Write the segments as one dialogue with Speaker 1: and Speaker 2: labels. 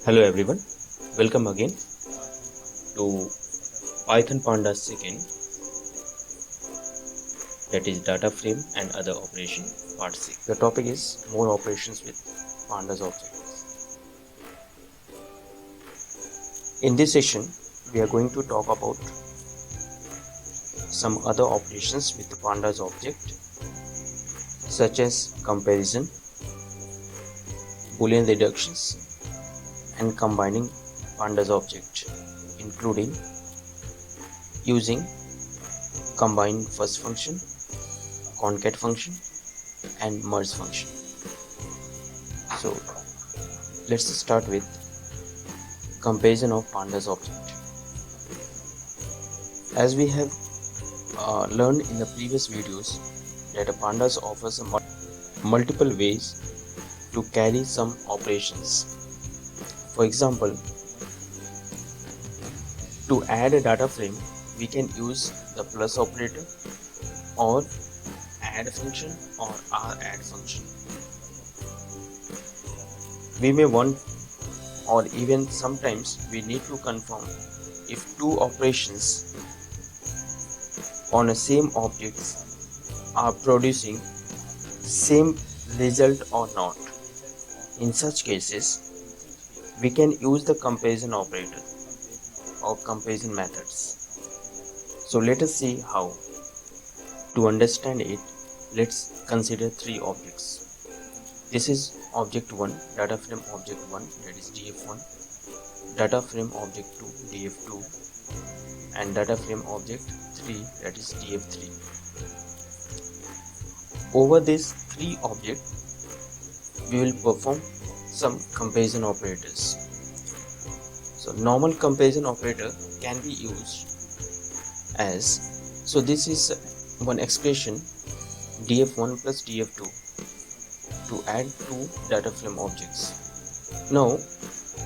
Speaker 1: Hello everyone, welcome again to Python Pandas second, that is data frame and other operation part 6. The topic is more operations with pandas objects. In this session we are going to talk about some other operations with the pandas object such as comparison, boolean reductions and combining pandas object, including using combine first function, concat function and merge function. So let's start with comparison of pandas object. As we have learned in the previous videos that a pandas offers multiple ways to carry some operations. For example, to add a data frame we can use the plus operator or add function or radd function. We may want, or even sometimes we need to confirm if two operations on a same objects are producing same result or not. In such cases we can use the comparison operator or comparison methods. So let us see how. To understand it, let's consider three objects. This is object 1, data frame object 1, that is df1, data frame object 2, df2 and data frame object 3, that is df3. Over these three objects we will perform some comparison operators. So normal comparison operator can be used as, so this is one expression df1 plus df2 to add two data frame objects. Now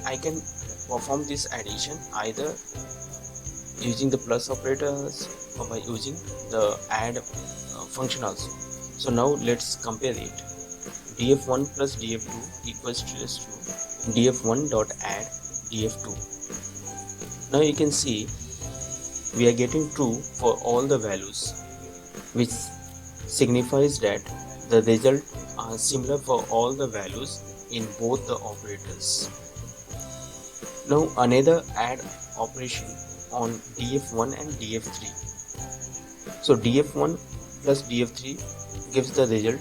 Speaker 1: I can perform this addition either using the plus operators or by using the add function also. So now let's compare it. df1 plus df2 equals to df1 dot add df2. Now you can see we are getting true for all the values, which signifies that the result are similar for all the values in both the operators. Now another add operation on df1 and df3. So df1 plus df3 gives the result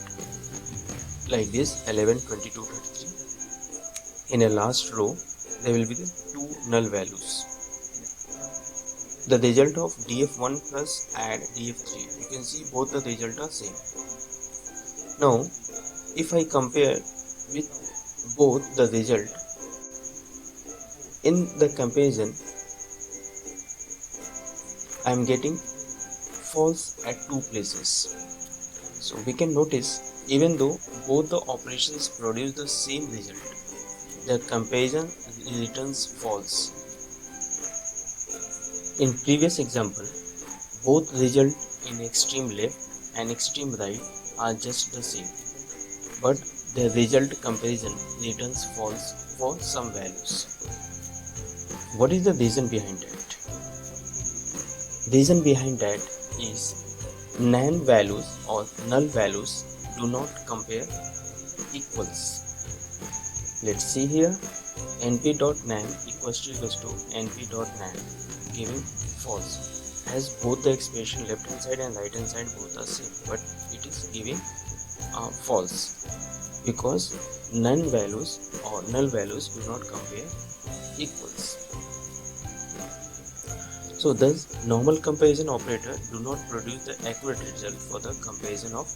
Speaker 1: like this: 11, 22, 33. In a last row there will be the two null values. The result of df1 plus add df3, you can see both the result are same. Now if I compare with both the result, in the comparison I am getting false at two places. So we can notice even though both the operations produce the same result, the comparison returns false. In previous example, both result in extreme left and extreme right are just the same, but the result comparison returns false for some values. What is the reason behind that? Reason behind that is NaN values or null values do not compare equals. Let's see here, np.nan equals to np.nan giving false, as both the expression left hand side and right hand side both are same, but it is giving false because none values or null values do not compare equals. So thus normal comparison operator do not produce the accurate result for the comparison of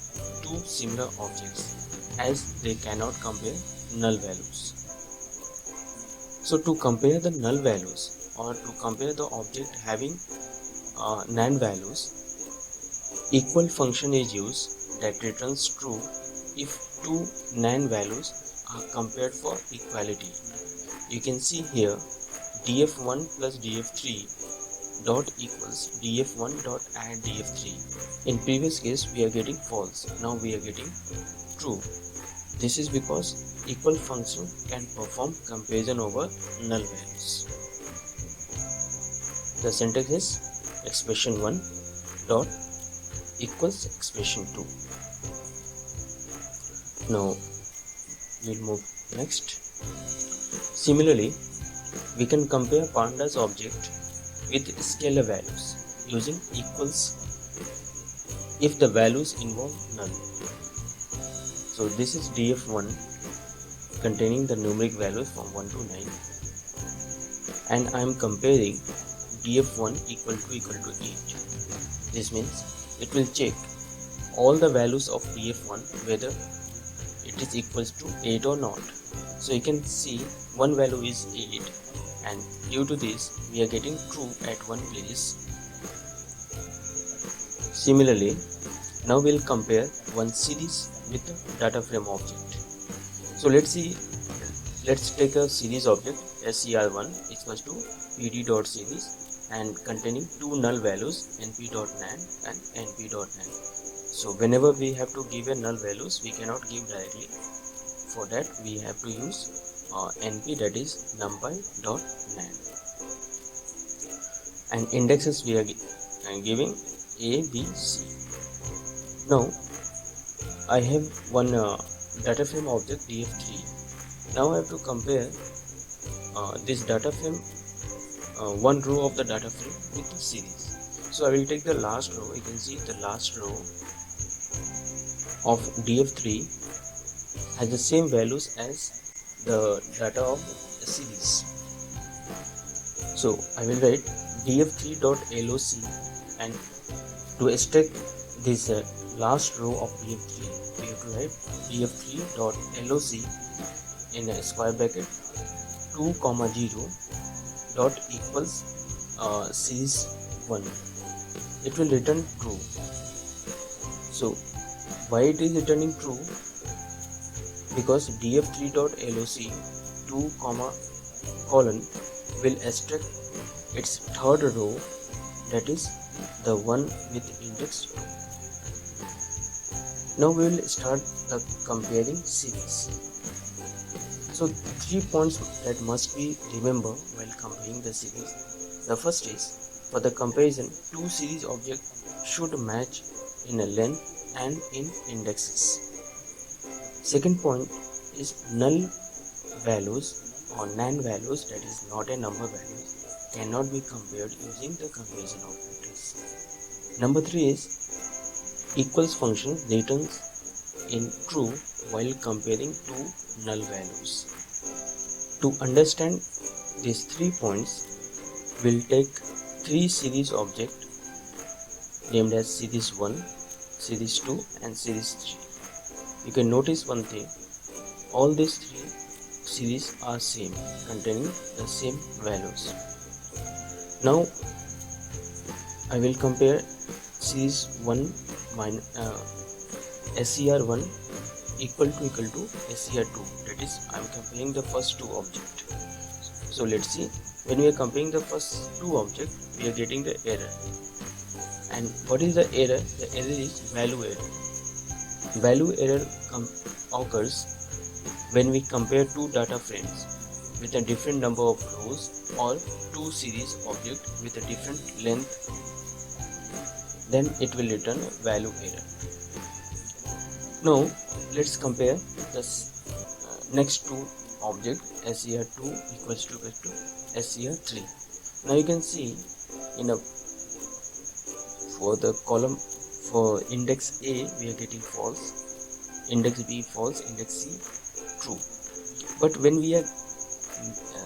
Speaker 1: two similar objects, as they cannot compare null values. So to compare the null values or to compare the object having NaN values, equal function is used that returns true if two NaN values are compared for equality. You can see here df1 plus df3 dot equals df1 dot add df3. In previous case we are getting false, now we are getting true. This is because equal function can perform comparison over null values. The syntax is expression 1 dot equals expression 2. Now we'll move next. Similarly, we can compare pandas object with scalar values using equals if the values involve null. So this is df1 containing the numeric values from 1 to 9, and I am comparing df1 equal to 8. This means it will check all the values of df1 whether it is equals to 8 or not. So you can see one value is 8, and due to this we are getting true at one place. Similarly, now we'll compare one series with the data frame object. So let's take a series object ser1 equals to pd.series and containing two null values np.nan and np.nan. So whenever we have to give a null values, we cannot give directly. For that we have to use np, that is numpy.nan, and indexes we are giving a, b, c. Now I have one data frame object df3. Now I have to compare this data frame, one row of the data frame with the series. So I will take the last row. You can see the last row of df3 has the same values as the data of the series. So I will write df3.loc, and to extract this last row of df3 we have to write df3.loc in a square bracket 2, 0 dot equals series 1. It will return true. So why it is returning true? Because df3.loc 2, colon will extract its third row, that is the one with index 2. Now we will start the comparing series. So 3 points that must be remembered while comparing the series. The first is, for the comparison, two series objects should match in a length and in indexes. Second point is, null values or nan values, that is not a number values, cannot be compared using the comparison operators. Number 3 is, equals function returns in true while comparing two null values. To understand these 3 points, we'll take 3 series objects named as series 1, series 2 and series 3. You can notice one thing, all these 3 series are same, containing the same values. Now I will compare series 1 ser1 equal to ser2, that is I am comparing the first two objects. So let's see, when we are comparing the first two objects, we are getting the error. And what is the error? The error is value error. Value error occurs when we compare two data frames with a different number of rows or two series objects with a different length, then it will return a value error. Now let's compare the next two objects, ser2 equals to ser3. Now you can see for the column, for index A we are getting false, index B false, index C true. But when we are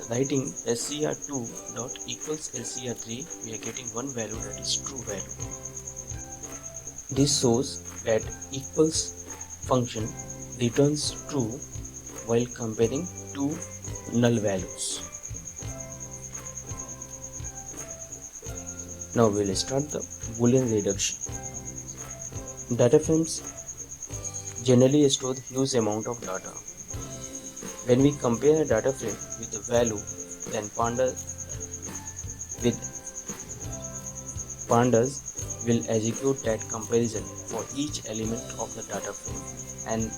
Speaker 1: writing ser2 dot equals ser3, we are getting one value, that is true value. This shows that equals function returns true while comparing two null values. Now we will start the Boolean reduction. Data frames generally store huge amount of data. When we compare a data frame with a value, then pandas will execute that comparison for each element of the data frame, and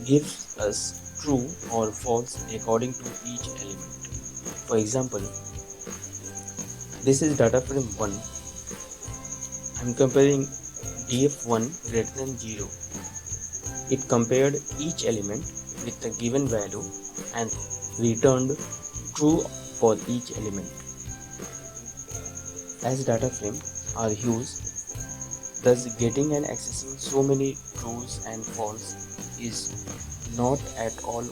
Speaker 1: gives us true or false according to each element. For example, this is data frame 1. I'm comparing df1 greater than 0. It compared each element with the given value and returned true for each element. As data frames are used, thus getting and accessing so many trues and false is not at all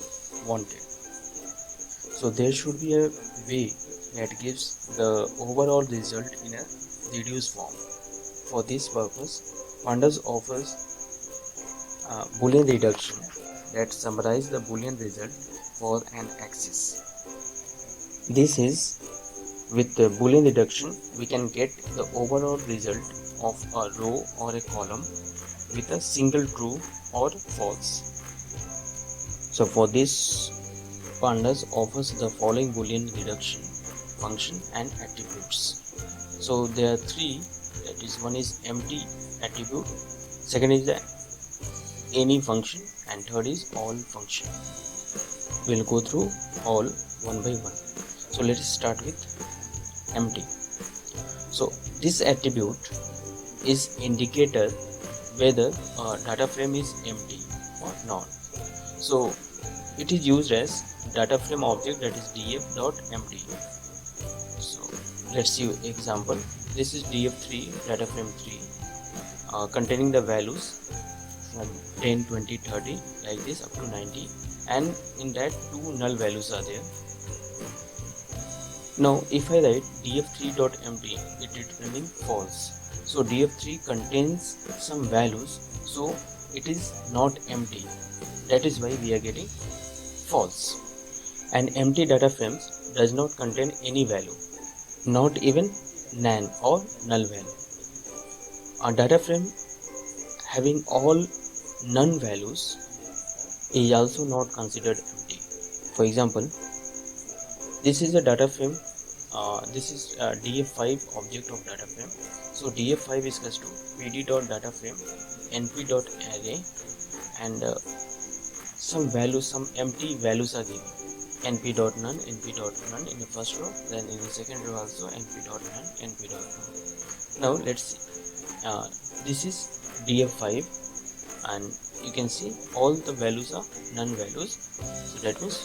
Speaker 1: wanted. So there should be a way that gives the overall result in a reduced form. For this purpose, Pandas offers Boolean reduction that summarizes the Boolean result for an axis. This is, with the Boolean reduction, we can get the overall result of a row or a column with a single true or false. So for this, Pandas offers the following Boolean reduction function and attributes. So there are three, that is, one is empty attribute, second is the any function, and third is all function. We'll go through all one by one. So let us start with empty. So this attribute is indicator whether a data frame is empty or not. So it is used as data frame object, that is df.empty. So let's see example. This is df3 data frame 3 containing the values from 10, 20, 30 like this up to 90, and in that two null values are there. Now if I write df3.empty, it is returning false. So df3 contains some values, so it is not empty. That is why we are getting false. An empty data frame does not contain any value, not even nan or null value. A data frame having all none values is also not considered empty. For example, this is a data frame, this is a df5 object of data frame. So df5 is equals to pd.dataframe np.array, and some values, some empty values are given. np.none, np.none in the first row, then in the second row also np.none, np.none. Now let's see, this is df5, and you can see all the values are none values, so that means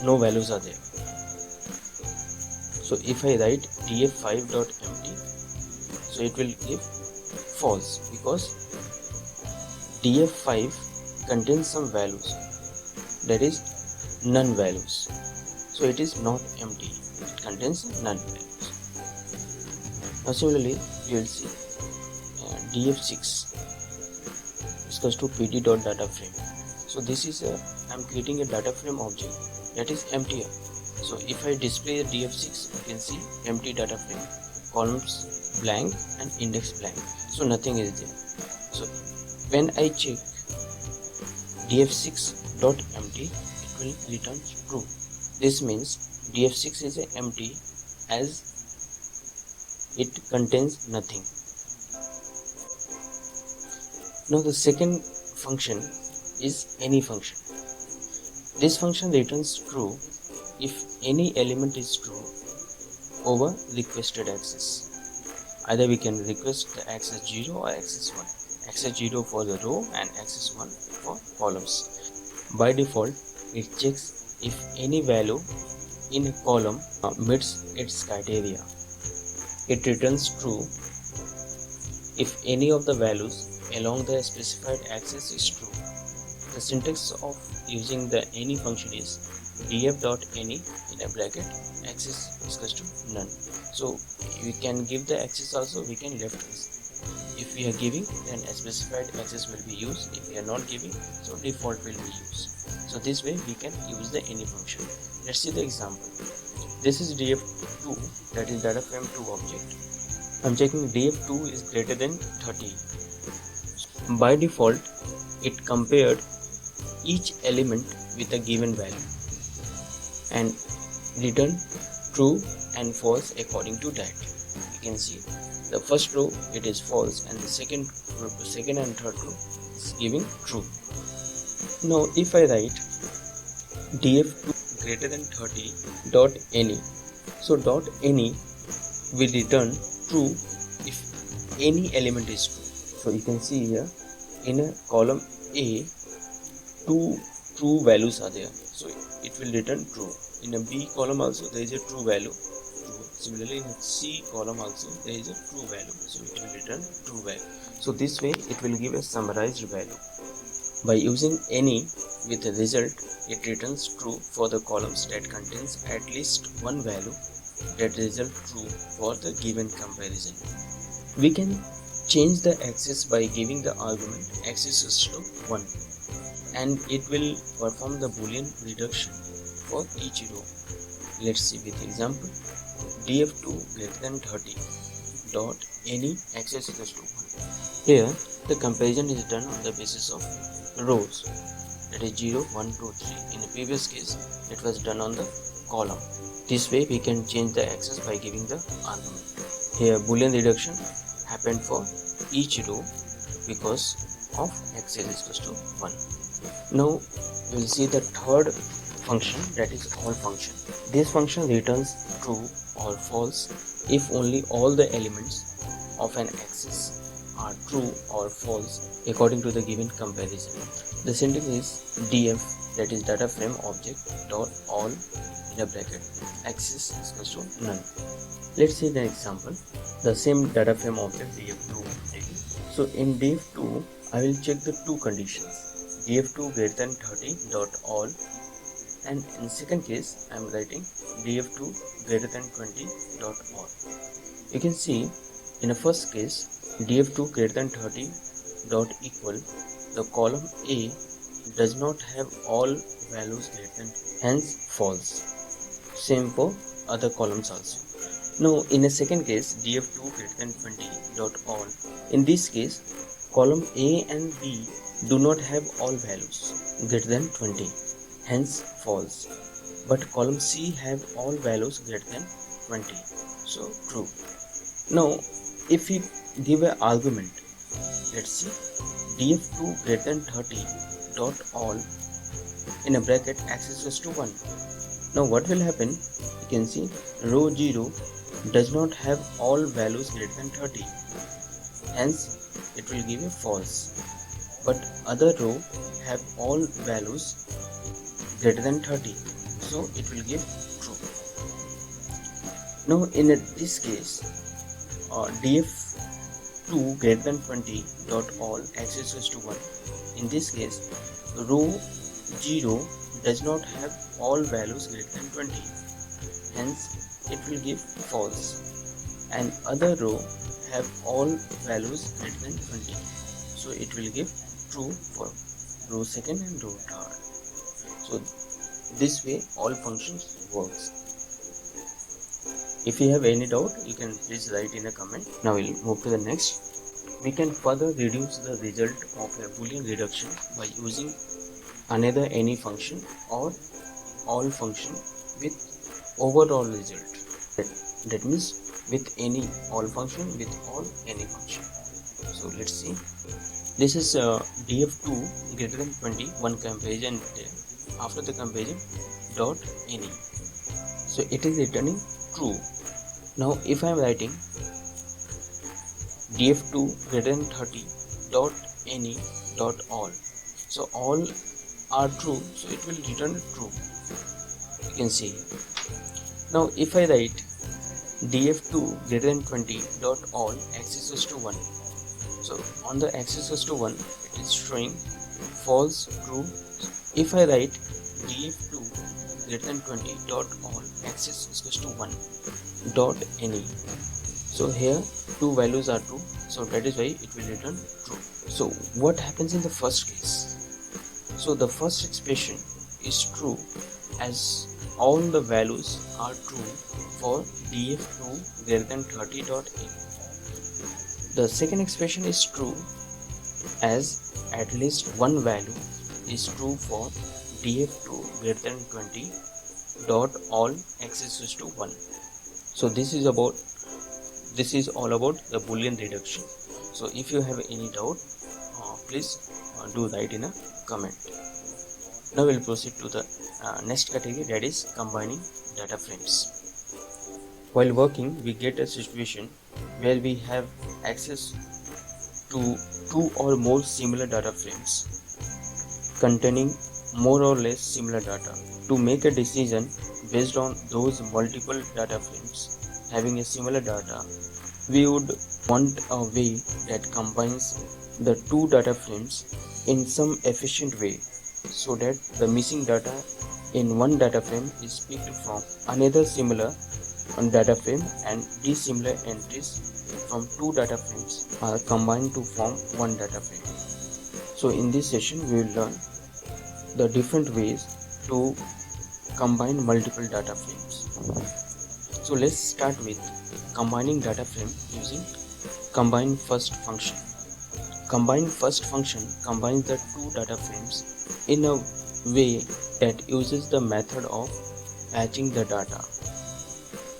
Speaker 1: no values are there. So if I write df5.empty, so it will give false, because df5 contains some values, that is none values, so it is not empty, it contains none values. Now similarly we will see df6 is equals to pd.dataframe. So this is I'm creating a data frame object that is empty. So if I display the df6, you can see empty data frame, columns blank and index blank, so nothing is there. So when I check df6.empty, it will return true. This means df6 is empty as it contains nothing. Now the second function is any function. This function returns true if any element is true over requested access. Either we can request the access 0 or access 1. Access 0 for the row and access 1 for columns. By default, it checks if any value in a column meets its criteria. It returns true if any of the values along the specified axis is true. The syntax of using the any function is df.any in a bracket axis is equal to none. So we can give the axis also, we can left this. If we are giving, then a specified axis will be used. If we are not giving, so default will be used. So this way we can use the any function. Let's see the example. This is df2, that is data frame 2 object. I'm checking df2 is greater than 30. By default, it compared each element with a given value and return true and false according to that. You can see the first row it is false, and the second and third row is giving true. Now if I write df2 greater than 30 dot any, so dot any will return true if any element is true. So you can see here in a column A, two true values are there, so it will return true. In a B column also there is a true value, true. Similarly in C column also there is a true value, so it will return true value. So this way it will give a summarized value. By using any with a result, it returns true for the columns that contains at least one value that result true for the given comparison. We can change the axis by giving the argument x is equal to 1, and it will perform the Boolean reduction for each row. Let's see with example. df2 greater than 30 dot any x is equal to 1. Here the comparison is done on the basis of rows, that is 0, 1, 2, 3. In the previous case it was done on the column. This way we can change the axis by giving the argument. Here Boolean reduction happened for each row because of x is equal to 1. Now we will see the third function, that is all function. This function returns true or false if only all the elements of an axis are true or false according to the given comparison. The syntax is df, that is data frame object dot all in a bracket axis is equal to none. Let's see the example. The same data frame object df2. So in df2 I will check the two conditions, df2 greater than 30 dot all, and in second case I am writing df2 greater than 20 dot all. You can see in the first case df2 greater than 30 dot equal, the column A does not have all values greater than, hence false. Same for other columns also. Now in a second case df2 greater than 20 dot all, in this case column A and B do not have all values greater than 20, hence false, but column C have all values greater than 20, so true. Now if we give an argument, let's see, df2 greater than 30 dot all in a bracket x is equal to 1. Now what will happen? You can see row 0 does not have all values greater than 30, hence it will give a false, but other row have all values greater than 30, so it will give true. Now in this case df2 greater than 20 dot all x is equal to 1, in this case row 0 does not have all values greater than 20, hence it will give false, and other row have all values greater than 20, so it will give true for row second and row third. So this way all functions works. If you have any doubt, you can please write in a comment. Now we'll move to the next. We can further reduce the result of a Boolean reduction by using another any function or all function with overall result. That means with any all function with all any function. So let's see. This is df2 greater than 20, one comparison there. After the comparison dot any, so it is returning true. Now if I am writing df2 greater than 30 dot any dot all, so all are true, so it will return true. You can see. Now if I write df2 greater than 20 dot all x is equal to 1, so on the x is equal to 1 it is showing false, true. If I write df2 greater than 20 dot all x is equal to 1 dot any, so here two values are true, so that is why it will return true. So what happens in the first case? So the first expression is true as all the values are true for df2 greater than 30 dot any. The second expression is true as at least one value is true for df2 greater than 20 dot all x is equal to 1. So this is all about the Boolean reduction. So if you have any doubt, please do write in a comment. Now we'll proceed to the next category, that is combining data frames. While working, we get a situation where we have access to two or more similar data frames containing more or less similar data. To make a decision based on those multiple data frames having a similar data, we would want a way that combines the two data frames in some efficient way so that the missing data in one data frame is picked from another similar data frame and dissimilar entries from two data frames are combined to form one data frame. So in this session we will learn the different ways to combine multiple data frames. So let's start with combining data frame using combine first function. Combine first function combines the two data frames in a way that uses the method of patching the data.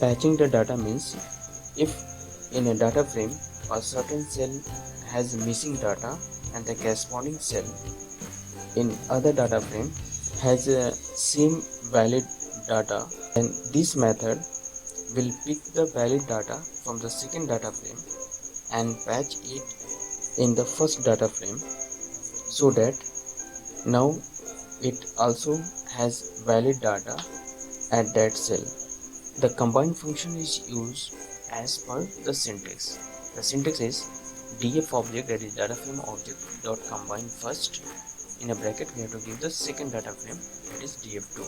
Speaker 1: Patching the data means if in a data frame a certain cell has missing data and the corresponding cell in other data frame has a same valid data, then this method will pick the valid data from the second data frame and patch it in the first data frame so that now it also has valid data at that cell. The combine function is used as per the syntax. The syntax is df object, that is data frame object dot combine first. In a bracket we have to give the second data frame, that is df2.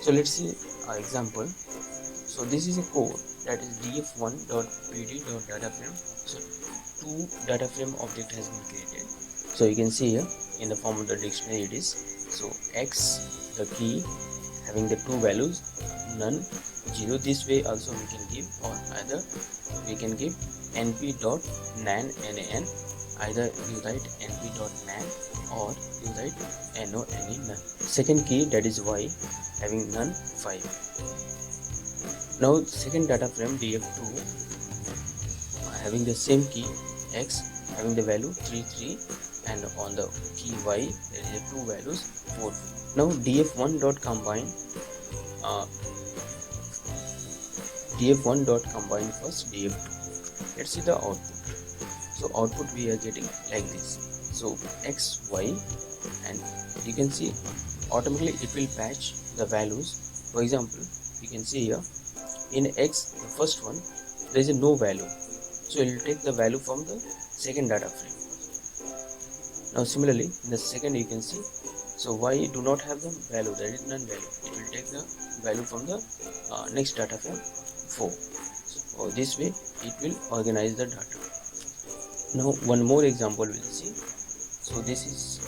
Speaker 1: So let's see an example. So this is a code that is df1.pd.dataframe. So two data frame object has been created. So you can see here in the form of the dictionary it is. So x, the key having the two values, none, 0. This way also we can give, or either we can give np.nan, either you write np.nan or you write no any none. Second key, that is y, having none, 5. Now second data frame df2 having the same key, x having the value 3, 3, and on the key y there is two values 4. Now df1.combine df1.combine first df2. Let's see the output. So output we are getting like this. So x, y, and you can see automatically it will patch the values. For example, you can see here in x, the first one, there is no value, so it will take the value from the second data frame. Now similarly in the second you can see, so y do not have the value, there is none value, it will take the value from the next data frame 4. So this way it will organize the data. Now one more example we'll see. So this is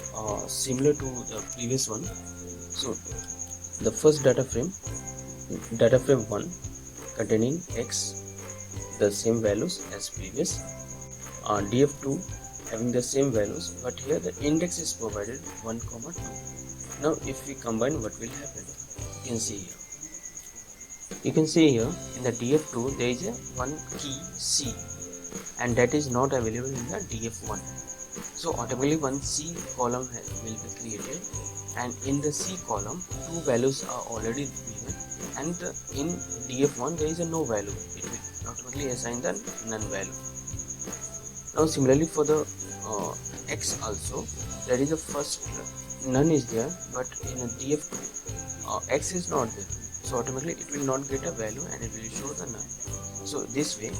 Speaker 1: similar to the previous one. So the first data frame 1 containing x, the same values as previous, df2 having the same values, but here the index is provided 1, 2. Now if we combine, what will happen? You can see here in the df2 there is a one key c, and that is not available in the df1. So automatically one c column will be created, and in the c column two values are already given, and in df1 there is a no value, it will automatically assign the none value. Now similarly for the x also, there is a first none is there, but in a df2 x is not there, so automatically it will not get a value and it will show the none. So this way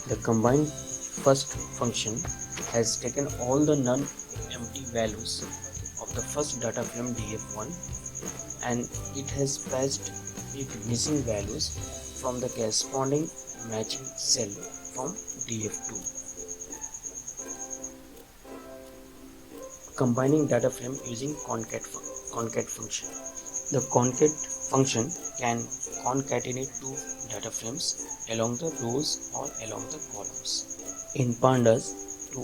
Speaker 1: the combine first function has taken all the non-empty values of the first data frame df1 and it has patched its missing values from the corresponding matching cell from df2. Combining data frame using concat function. The concat function can concatenate two data frames along the rows or along the columns. In pandas, to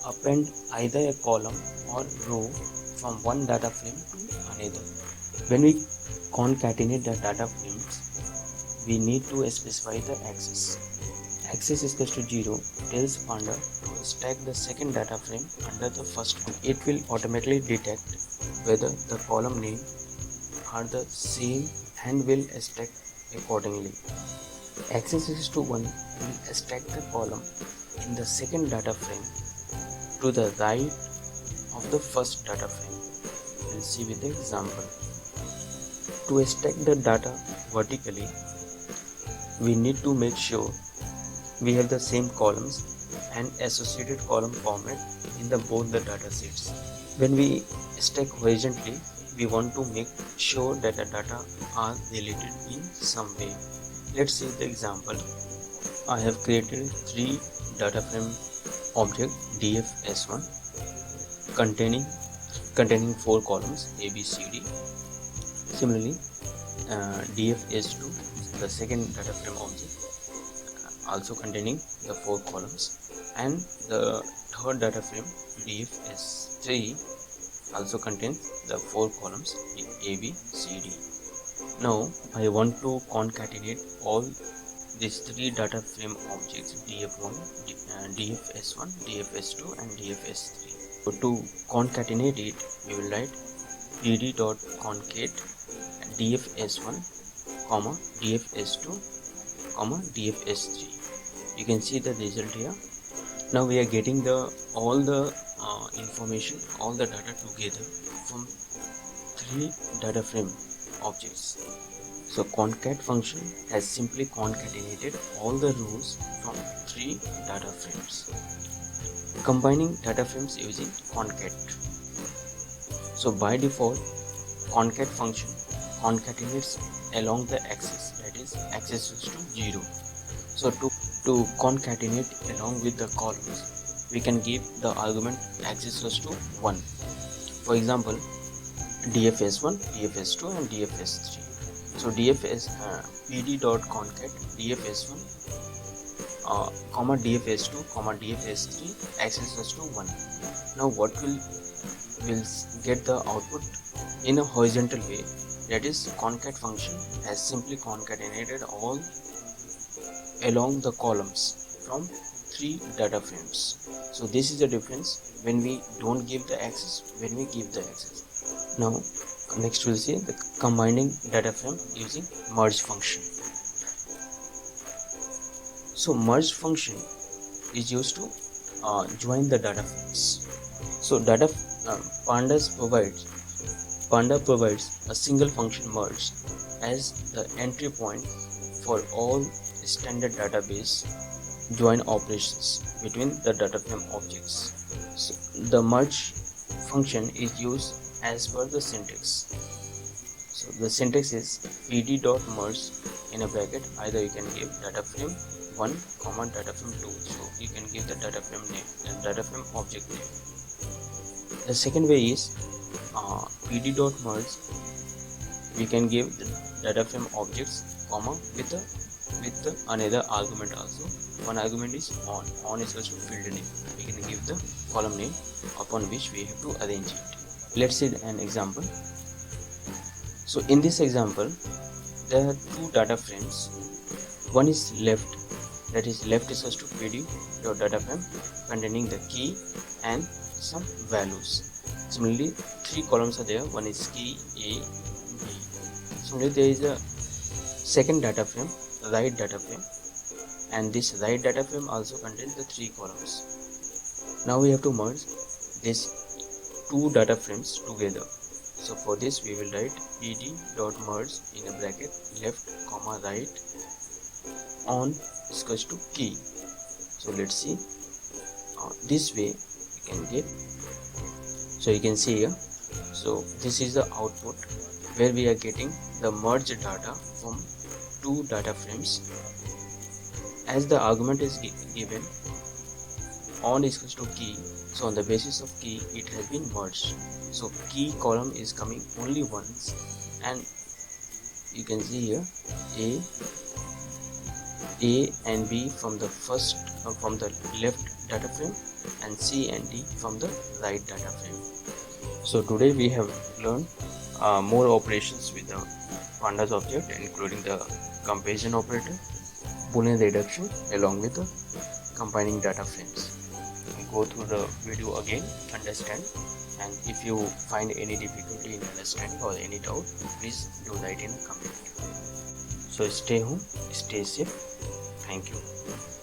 Speaker 1: append either a column or row from one data frame to another. When we concatenate the data frames, we need to specify the axis. axis is equals to 0 tells Panda to stack the second data frame under the first one. It will automatically detect whether the column name are the same and will stack accordingly. Axis is to 1 will stack the column in the second data frame to the right of the first data frame. We'll see with the example. To stack the data vertically, we need to make sure we have the same columns and associated column format in the both the data sets. When we stack horizontally, we want to make sure that the data are related in some way. Let's see the example. I have created 3 data frame object dfs1 containing 4 columns A, B, C, D. Similarly, dfs2, the second data frame object, also containing the 4 columns, and the third data frame dfs3 also contains the 4 columns A, B, C, D. Now I want to concatenate all these 3 data frame objects df1, dfs1, dfs2 and dfs3. So to concatenate it, we will write dd.concate dfs1, dfs2, dfs3. You can see the result here. Now we are getting all the information, all the data together from 3 data frame objects. So concat function has simply concatenated all the rows from 3 data frames. Combining data frames using concat. So by default, concat function concatenates along the axis, that is axis is to 0. So to concatenate along with the columns, we can give the argument axis is to 1. For example, dfs1, dfs2 and dfs3. So pd.concat dfs1, dfs2, dfs3, axis is to 1. Now what will get the output in a horizontal way, that is concat function has simply concatenated all along the columns from 3 data frames. So this is the difference when we don't give the axis, when we give the axis. Now next we'll see the combining data frame using merge function. So merge function is used to join the data frames. So Panda provides a single function merge as the entry point for all standard database join operations between the data frame objects. So the merge function is used as per the syntax. So the syntax is pd.merge in a bracket, either you can give data frame 1, data frame 2. So you can give the data frame name and data frame object name. The second way is pd.merge. We can give the data frame objects with the another argument also. One argument is on is equal to field name. We can give the column name upon which we have to arrange it. Let's see an example. So in this example, there are 2 data frames. One is left, that is left is equal to pd.data frame containing the key and some values. Similarly, 3 columns are there. One is key A, B. Similarly, there is a second data frame, right data frame, and this right data frame also contains the 3 columns. Now we have to merge these 2 data frames together. So for this we will write pd.merge in a bracket left, right on is equals to key. So let's see. This way we can get. So you can see here. So this is the output where we are getting the merged data from 2 data frames. As the argument is given on is equals to key, so on the basis of key it has been merged. So key column is coming only once, and you can see here A and B from the left data frame and C and D from the right data frame. So today we have learned more operations with the pandas object, including the comparison operator, Boolean reduction along with the combining data frames. Go through the video again, understand, and if you find any difficulty in understanding or any doubt, please do write in a comment. So stay home, stay safe. Thank you.